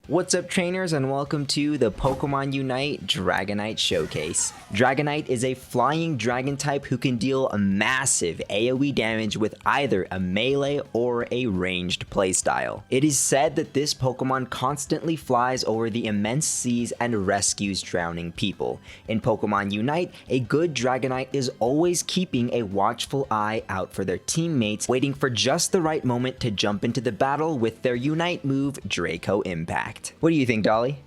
What's up trainers, and welcome to the Pokemon Unite Dragonite Showcase. Dragonite is a flying dragon type who can deal a massive AoE damage with either a melee or a ranged playstyle. It is said that this Pokemon constantly flies over the immense seas and rescues drowning people. In Pokemon Unite, a good Dragonite is always keeping a watchful eye out for their teammates, waiting for just the right moment to jump into the battle with their Unite move, Draco Impact. What do you think, Dolly?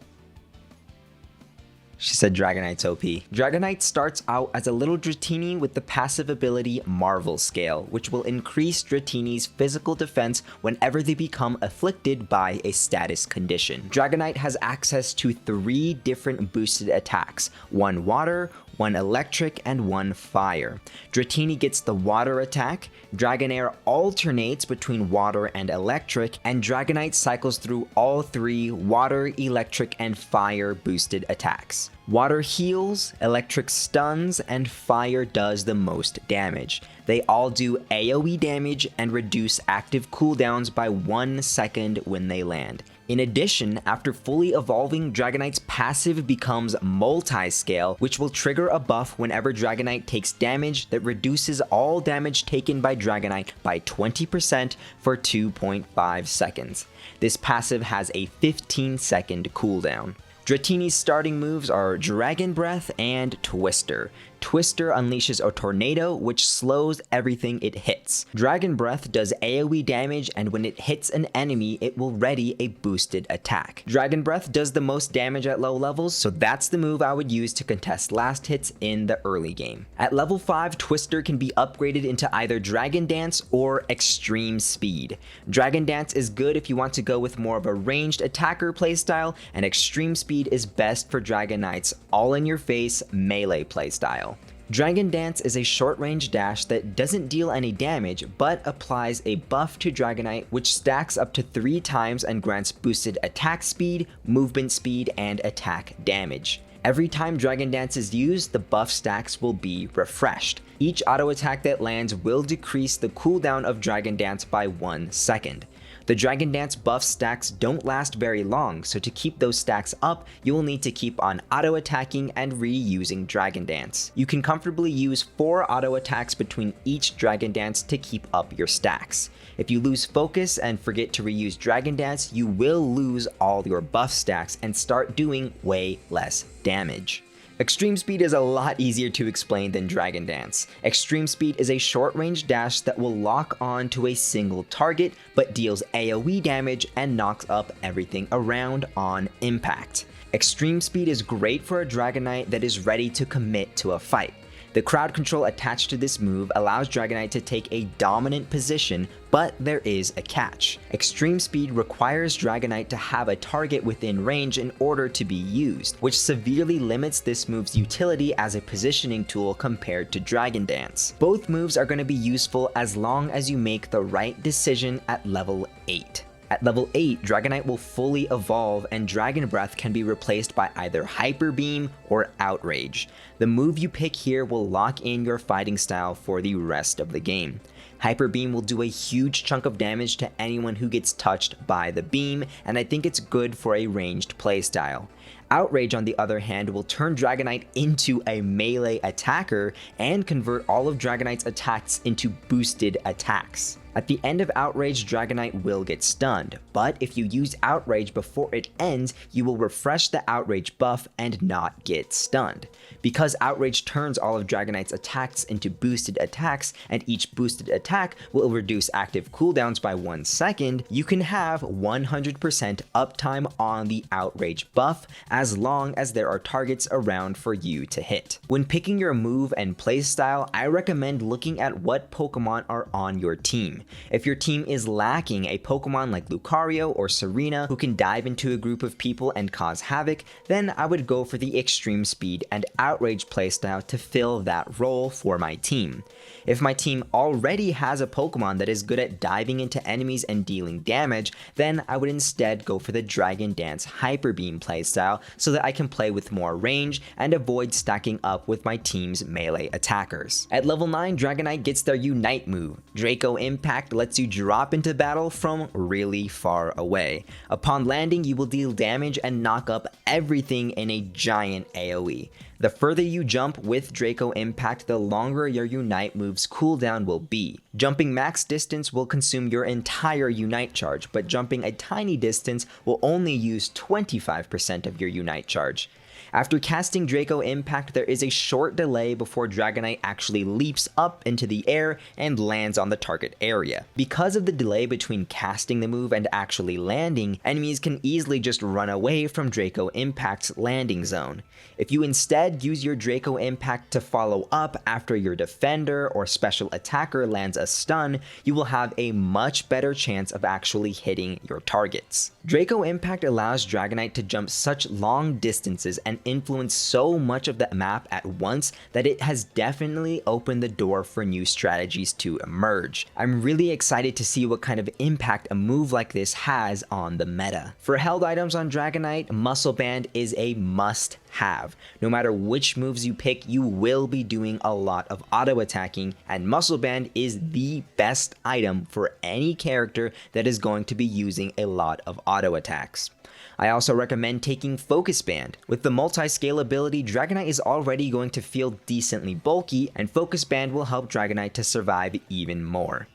She said Dragonite's OP. Dragonite starts out as a little Dratini with the passive ability Marvel Scale, which will increase Dratini's physical defense whenever they become afflicted by a status condition. Dragonite has access to 3 different boosted attacks, 1 water, 1 electric, and 1 fire. Dratini gets the water attack, Dragonair alternates between water and electric, and Dragonite cycles through all 3 water, electric, and fire boosted attacks. Water heals, electric stuns, and fire does the most damage. They all do AoE damage and reduce active cooldowns by 1 second when they land. In addition, after fully evolving, Dragonite's passive becomes multi-scale, which will trigger a buff whenever Dragonite takes damage that reduces all damage taken by Dragonite by 20% for 2.5 seconds. This passive has a 15-second cooldown. Dratini's starting moves are Dragon Breath and Twister. Twister unleashes a tornado which slows everything it hits. Dragon Breath does AoE damage, and when it hits an enemy, it will ready a boosted attack. Dragon Breath does the most damage at low levels, so that's the move I would use to contest last hits in the early game. At level 5, Twister can be upgraded into either Dragon Dance or Extreme Speed. Dragon Dance is good if you want to go with more of a ranged attacker playstyle, and Extreme Speed is best for Dragonite's all-in-your-face melee playstyle. Dragon Dance is a short-range dash that doesn't deal any damage, but applies a buff to Dragonite which stacks up to 3 times and grants boosted attack speed, movement speed, and attack damage. Every time Dragon Dance is used, the buff stacks will be refreshed. Each auto attack that lands will decrease the cooldown of Dragon Dance by 1 second. The Dragon Dance buff stacks don't last very long, so to keep those stacks up, you will need to keep on auto attacking and reusing Dragon Dance. You can comfortably use 4 auto attacks between each Dragon Dance to keep up your stacks. If you lose focus and forget to reuse Dragon Dance, you will lose all your buff stacks and start doing way less damage. Extreme Speed is a lot easier to explain than Dragon Dance. Extreme Speed is a short-range dash that will lock on to a single target, but deals AoE damage and knocks up everything around on impact. Extreme Speed is great for a Dragonite that is ready to commit to a fight. The crowd control attached to this move allows Dragonite to take a dominant position, but there is a catch. Extreme Speed requires Dragonite to have a target within range in order to be used, which severely limits this move's utility as a positioning tool compared to Dragon Dance. Both moves are going to be useful as long as you make the right decision at level 8. At level 8, Dragonite will fully evolve and Dragon Breath can be replaced by either Hyperbeam or Outrage. The move you pick here will lock in your fighting style for the rest of the game. Hyperbeam will do a huge chunk of damage to anyone who gets touched by the beam, and I think it's good for a ranged playstyle. Outrage, on the other hand, will turn Dragonite into a melee attacker and convert all of Dragonite's attacks into boosted attacks. At the end of Outrage, Dragonite will get stunned, but if you use Outrage before it ends, you will refresh the Outrage buff and not get stunned. Because Outrage turns all of Dragonite's attacks into boosted attacks, and each boosted attack will reduce active cooldowns by 1 second, you can have 100% uptime on the Outrage buff as long as there are targets around for you to hit. When picking your move and playstyle, I recommend looking at what Pokemon are on your team. If your team is lacking a Pokemon like Lucario or Serena who can dive into a group of people and cause havoc, then I would go for the Extreme Speed and Outrage playstyle to fill that role for my team. If my team already has a Pokemon that is good at diving into enemies and dealing damage, then I would instead go for the Dragon Dance Hyperbeam playstyle so that I can play with more range and avoid stacking up with my team's melee attackers. At level 9, Dragonite gets their Unite move, Draco Impact Impact lets you drop into battle from really far away. Upon landing, you will deal damage and knock up everything in a giant AoE. The further you jump with Draco Impact, the longer your Unite move's cooldown will be. Jumping max distance will consume your entire Unite charge, but jumping a tiny distance will only use 25% of your Unite charge. After casting Draco Impact, there is a short delay before Dragonite actually leaps up into the air and lands on the target area. Because of the delay between casting the move and actually landing, enemies can easily just run away from Draco Impact's landing zone. If you instead use your Draco Impact to follow up after your defender or special attacker lands a stun, you will have a much better chance of actually hitting your targets. Draco Impact allows Dragonite to jump such long distances and influence so much of the map at once that it has definitely opened the door for new strategies to emerge. I'm really excited to see what kind of impact a move like this has on the meta. For held items on Dragonite, Muscle Band is a must-have. No matter which moves you pick, you will be doing a lot of auto attacking, and Muscle Band is the best item for any character that is going to be using a lot of auto attacks. I also recommend taking Focus Band. With the multi-scale ability, Dragonite is already going to feel decently bulky, and Focus Band will help Dragonite to survive even more.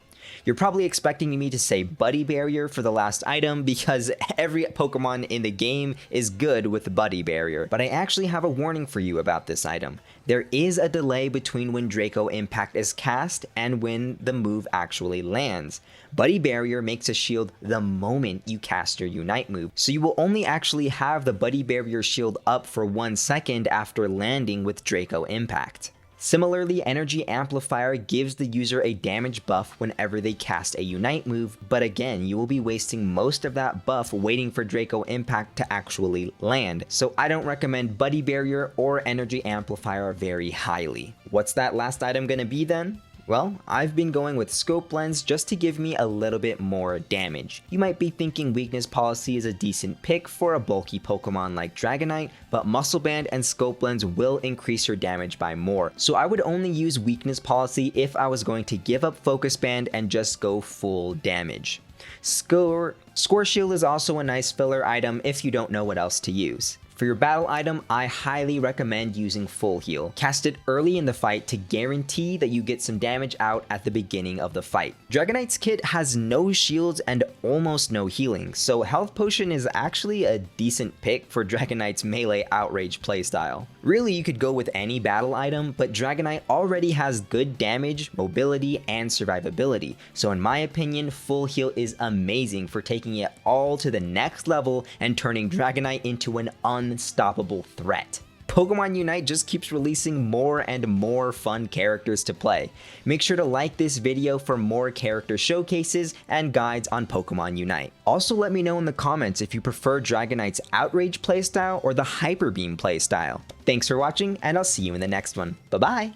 You're probably expecting me to say Buddy Barrier for the last item because every Pokemon in the game is good with Buddy Barrier, but I actually have a warning for you about this item. There is a delay between when Draco Impact is cast and when the move actually lands. Buddy Barrier makes a shield the moment you cast your Unite move, so you will only actually have the Buddy Barrier shield up for 1 second after landing with Draco Impact. Similarly, Energy Amplifier gives the user a damage buff whenever they cast a Unite move, but again, you will be wasting most of that buff waiting for Draco Impact to actually land, so I don't recommend Buddy Barrier or Energy Amplifier very highly. What's that last item gonna be then? Well, I've been going with Scope Lens just to give me a little bit more damage. You might be thinking Weakness Policy is a decent pick for a bulky Pokemon like Dragonite, but Muscle Band and Scope Lens will increase your damage by more. So I would only use Weakness Policy if I was going to give up Focus Band and just go full damage. Score Shield is also a nice filler item if you don't know what else to use. For your battle item, I highly recommend using Full Heal. Cast it early in the fight to guarantee that you get some damage out at the beginning of the fight. Dragonite's kit has no shields and almost no healing, so Health Potion is actually a decent pick for Dragonite's melee Outrage playstyle. Really, you could go with any battle item, but Dragonite already has good damage, mobility, and survivability, so in my opinion, Full Heal is amazing for taking it all to the next level and turning Dragonite into an unstoppable threat. Pokemon Unite just keeps releasing more and more fun characters to play. Make sure to like this video for more character showcases and guides on Pokemon Unite. Also let me know in the comments if you prefer Dragonite's Outrage playstyle or the Hyperbeam playstyle. Thanks for watching, and I'll see you in the next one. Bye bye!